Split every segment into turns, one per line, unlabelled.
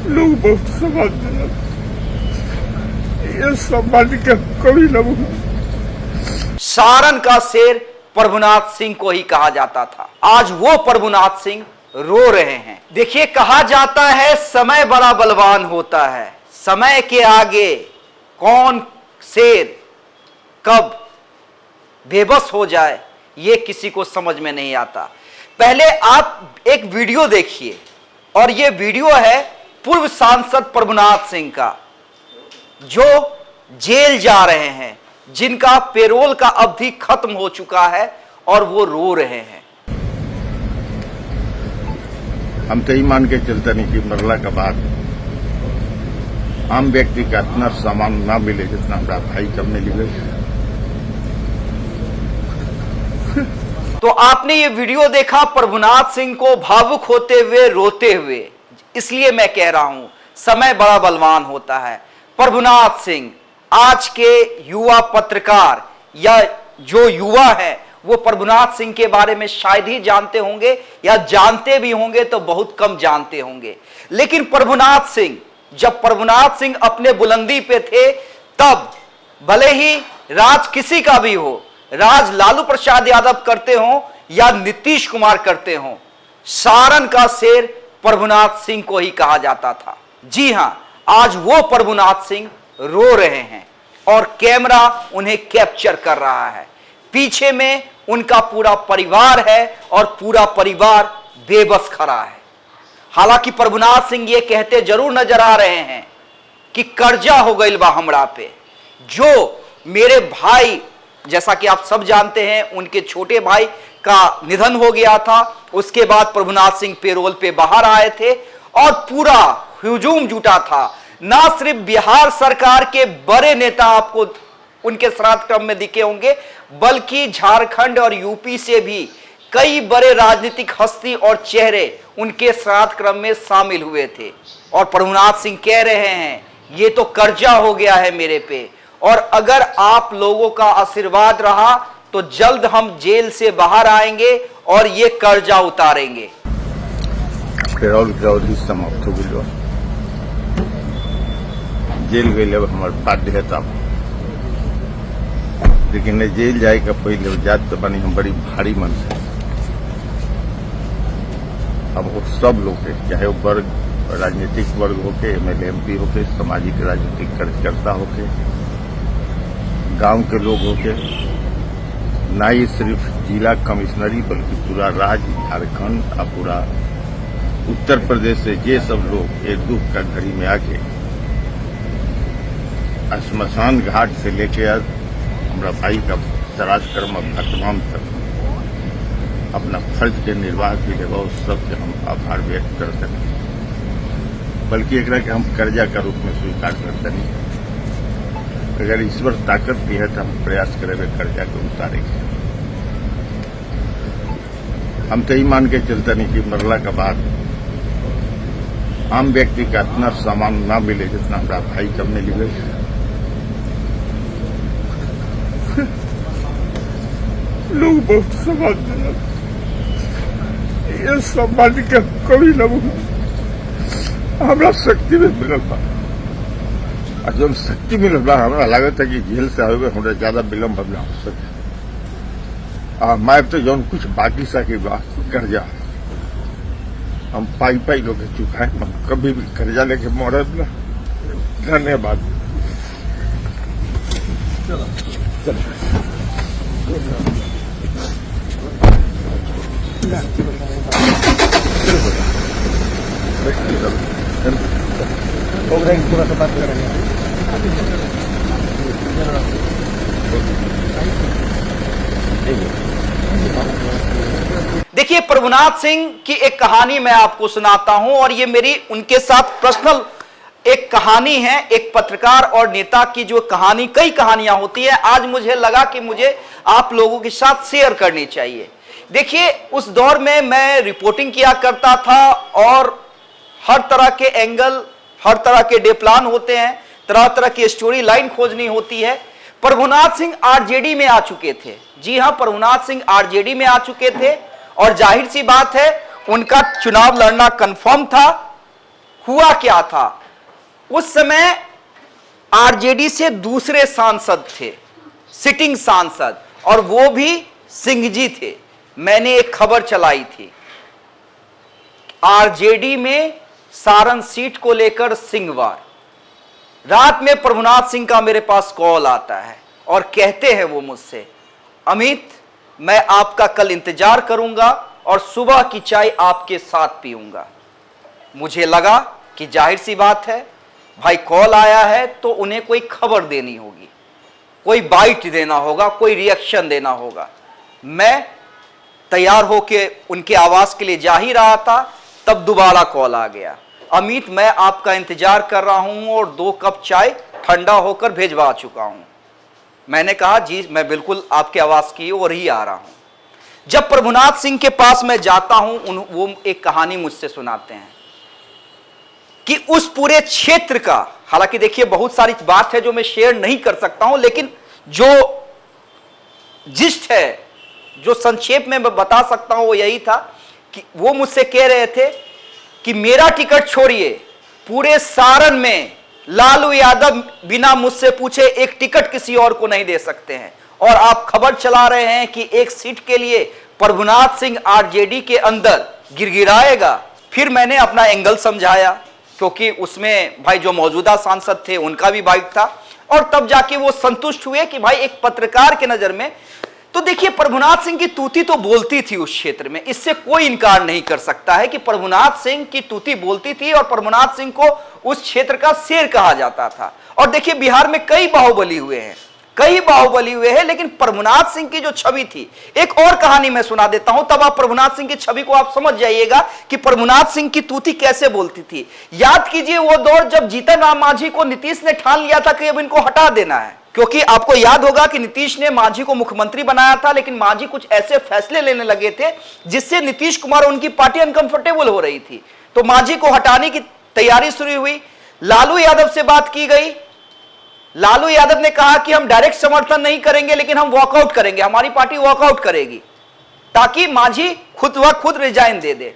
लोग बहुत सम्मान दिया, ये सम्मान के कभी न भूले।
सारण का शेर प्रभुनाथ सिंह को ही कहा जाता था। आज वो प्रभुनाथ सिंह रो रहे हैं। देखिए, कहा जाता है समय बड़ा बलवान होता है, समय के आगे कौन शेर कब बेबस हो जाए ये किसी को समझ में नहीं आता। पहले आप एक वीडियो देखिए, और ये वीडियो है पूर्व सांसद प्रभुनाथ सिंह का, जो जेल जा रहे हैं, जिनका पेरोल का अवधि खत्म हो चुका है और वो रो रहे हैं।
हम तो ही मान के चलते नहीं कि मरला के बाद आम व्यक्ति का इतना सामान ना मिले जितना हमारा भाई कब मिली गई।
तो आपने ये वीडियो देखा प्रभुनाथ सिंह को भावुक होते हुए, रोते हुए। इसलिए मैं कह रहा हूं समय बड़ा बलवान होता है। प्रभुनाथ सिंह आज के युवा पत्रकार या जो युवा है वो प्रभुनाथ सिंह के बारे में शायद ही जानते होंगे, या जानते भी होंगे तो बहुत कम जानते होंगे। लेकिन प्रभुनाथ सिंह, जब प्रभुनाथ सिंह अपने बुलंदी पे थे, तब भले ही राज किसी का भी हो, राज लालू प्रसाद यादव करते हो या नीतीश कुमार करते हो, सारण का शेर प्रभुनाथ सिंह को ही कहा जाता था। जी हां, आज वो प्रभुनाथ सिंह रो रहे हैं और कैमरा उन्हें कैप्चर कर रहा है। पीछे में उनका पूरा परिवार है और पूरा परिवार बेबस खड़ा है। हालांकि प्रभुनाथ सिंह ये कहते जरूर नजर आ रहे हैं कि कर्जा हो गई बा हमरा पे, जो मेरे भाई, जैसा कि आप सब जानते हैं, उनके छोटे भाई का निधन हो गया था। उसके बाद प्रभुनाथ सिंह पेरोल पे बाहर आए थे और पूरा हुजूम जुटा था। ना सिर्फ बिहार सरकार के बड़े नेता आपको उनके श्राद्ध क्रम में दिखे होंगे, बल्कि झारखंड और यूपी से भी कई बड़े राजनीतिक हस्ती और चेहरे उनके श्राद्ध क्रम में शामिल हुए थे। और प्रभुनाथ सिंह कह रहे हैं ये तो कर्जा हो गया है मेरे पे, और अगर आप लोगों का आशीर्वाद रहा तो जल्द हम जेल से बाहर आएंगे और ये कर्जा उतारेंगे।
पेरोल की अवधि समाप्त हो गई, जेल गई हमारे बाध्य है तब, लेकिन जेल जाए का पहले जात तो बनी हम बड़ी भारी मन से। अब वो सब लोग के, चाहे वो वर्ग, राजनीतिक वर्ग होके, एमएलए एमपी होके, सामाजिक राजनीतिक कार्यकर्ता होके, गांव के लोग होके, ना ही सिर्फ जिला कमिश्नरी बल्कि पूरा राज्य, झारखंड और पूरा उत्तर प्रदेश से ये सब लोग एक दुख का घड़ी में आके श्मशान घाट से लेके हमारा भाई का श्राद्ध कर्म तमाम तक अपना फर्ज के निर्वाह के लिए बहुत सबसे हम आभार व्यक्त करते हैं। बल्कि एक कि हम कर्जा का रूप में स्वीकार करते नहीं। अगर ईश्वर ताकत दी है तो हम प्रयास करेंगे कर्जा को उतारेंगे। हम तो ही मान के चलते नहीं कि मरला के बाद आम व्यक्ति का इतना सामान ना मिले जितना हमारा भाई कब मिली गई।
लोग बहुत सम्मान दिया, ये सम्मान के कभी न भूले। हमरा शक्ति में मिलल बा, और जब शक्ति मिलल बा हमरा लागत है कि जेल से आवे हमरा ज्यादा विलम्ब न हो सके। मैं तो जौन कुछ बाकी सके बा कर्जा हम पाई पाई लोग चुकाए, हम कभी भी कर्जा लेके मरब ना। धन्यवाद।
थोड़ा सा बात करेंगे।
देखिए, प्रभुनाथ सिंह की एक कहानी मैं आपको सुनाता हूं, और ये मेरी उनके साथ पर्सनल एक कहानी है। एक पत्रकार और नेता की जो कहानी, कई कहानियां होती है, आज मुझे लगा कि मुझे आप लोगों के साथ शेयर करनी चाहिए। देखिए, उस दौर में मैं रिपोर्टिंग किया करता था और हर तरह के एंगल, हर तरह के डे प्लान होते हैं, तरह तरह की स्टोरी लाइन खोजनी होती है। प्रभुनाथ सिंह आरजेडी में आ चुके थे। जी हां, प्रभुनाथ सिंह आरजेडी में आ चुके थे, और जाहिर सी बात है उनका चुनाव लड़ना कंफर्म था। हुआ क्या था, उस समय आरजेडी से दूसरे सांसद थे, सिटिंग सांसद, और वो भी सिंह जी थे। मैंने एक खबर चलाई थी, आरजेडी में सारण सीट को लेकर सिंहवार। रात में प्रभुनाथ सिंह का मेरे पास कॉल आता है और कहते हैं वो मुझसे, अमित मैं आपका कल इंतजार करूंगा और सुबह की चाय आपके साथ पीऊंगा। मुझे लगा कि जाहिर सी बात है, भाई कॉल आया है तो उन्हें कोई खबर देनी होगी, कोई बाइट देना होगा, कोई रिएक्शन देना होगा। मैं तैयार होके उनके आवास के लिए जा ही रहा था, तब दोबारा कॉल आ गया, अमित मैं आपका इंतजार कर रहा हूं और 2 कप चाय ठंडा होकर भेजवा चुका हूं। मैंने कहा जी मैं बिल्कुल आपके आवास की ओर ही आ रहा हूं। जब प्रभुनाथ सिंह के पास मैं जाता हूं, वो एक कहानी मुझसे सुनाते हैं कि उस पूरे क्षेत्र का, हालांकि देखिए बहुत सारी बात है जो मैं शेयर नहीं कर सकता हूं, लेकिन जो जिस्ट है, जो संक्षेप में मैं बता सकता हूं वो यही था कि वो मुझसे कह रहे थे कि मेरा टिकट छोड़िए, पूरे सारण में लालू यादव बिना मुझसे पूछे एक टिकट किसी और को नहीं दे सकते हैं, और आप खबर चला रहे हैं कि एक सीट के लिए प्रभुनाथ सिंह आरजेडी के अंदर गिड़गिड़ाएगा। फिर मैंने अपना एंगल समझाया, क्योंकि उसमें भाई जो मौजूदा सांसद थे उनका भी बाइट था, और तब जाके वो संतुष्ट हुए कि भाई एक पत्रकार के नजर में। तो देखिए प्रभुनाथ सिंह की तूती तो बोलती थी उस क्षेत्र में, इससे कोई इनकार नहीं कर सकता है कि प्रभुनाथ सिंह की तूती बोलती थी, और प्रभुनाथ सिंह को उस क्षेत्र का शेर कहा जाता था। और देखिए बिहार में कई बाहुबली हुए हैं, लेकिन प्रभुनाथ सिंह की जो छवि थी, एक और कहानी मैं सुना देता हूं, तब आप प्रभुनाथ सिंह की छवि को आप समझ जाइएगा कि प्रभुनाथ सिंह की तूती कैसे बोलती थी। याद कीजिए वो दौर जब जीतन राम मांझी को नीतीश ने ठान लिया था कि अब इनको हटा देना है, क्योंकि आपको याद होगा कि नीतीश ने मांझी को मुख्यमंत्री बनाया था, लेकिन मांझी कुछ ऐसे फैसले लेने लगे थे जिससे नीतीश कुमार और उनकी पार्टी अनकंफर्टेबल हो रही थी। तो मांझी को हटाने की तैयारी शुरू हुई। लालू यादव से बात की गई, लालू यादव ने कहा कि हम डायरेक्ट समर्थन नहीं करेंगे, लेकिन हम वॉकआउट करेंगे, हमारी पार्टी वॉकआउट करेगी, ताकि मांझी खुद रिजाइन दे दे।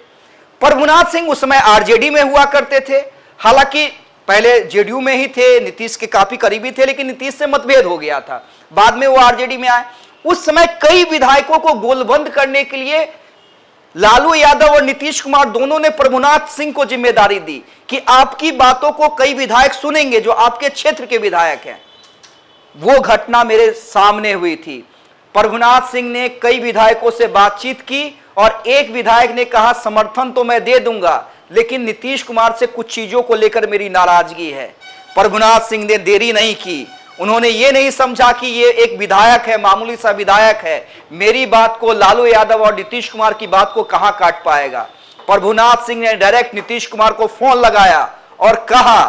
प्रभुनाथ सिंह उस समय आरजेडी में हुआ करते थे, हालांकि पहले जेडीयू में ही थे, नीतीश के काफी करीबी थे, लेकिन नीतीश से मतभेद हो गया था, बाद में वो आरजेडी में आए। उस समय कई विधायकों को गोलबंद करने के लिए लालू यादव और नीतीश कुमार दोनों ने प्रभुनाथ सिंह को जिम्मेदारी दी कि आपकी बातों को कई विधायक सुनेंगे जो आपके क्षेत्र के विधायक हैं। वो घटना मेरे सामने हुई थी। प्रभुनाथ सिंह ने कई विधायकों से बातचीत की और एक विधायक ने कहा समर्थन तो मैं दे दूंगा, लेकिन नीतीश कुमार से कुछ चीजों को लेकर मेरी नाराजगी है। प्रभुनाथ सिंह ने देरी नहीं की, उन्होंने ये नहीं समझा कि ये एक विधायक है, मामूली सा विधायक है, मेरी बात को लालू यादव और नीतीश कुमार की बात को कहां काट पाएगा। प्रभुनाथ सिंह ने डायरेक्ट नीतीश कुमार को फोन लगाया और कहा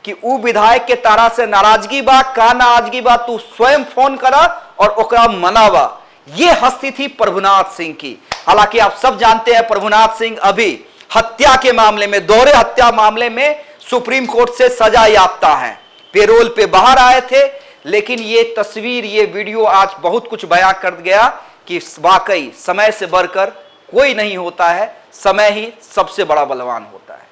कि ऊ विधायक के तारा से नाराजगी बा, का नाराजगी बा, तू स्वयं फोन करा और ओकरा मनावा। ये हस्ती थी प्रभुनाथ सिंह की। हालांकि आप सब जानते हैं प्रभुनाथ सिंह अभी हत्या के मामले में, दोहरे हत्या मामले में सुप्रीम कोर्ट से सजा याफ्ता है, पेरोल पे बाहर आए थे। लेकिन ये तस्वीर, ये वीडियो आज बहुत कुछ बयां कर गया कि वाकई समय से बढ़कर कोई नहीं होता है, समय ही सबसे बड़ा बलवान होता है।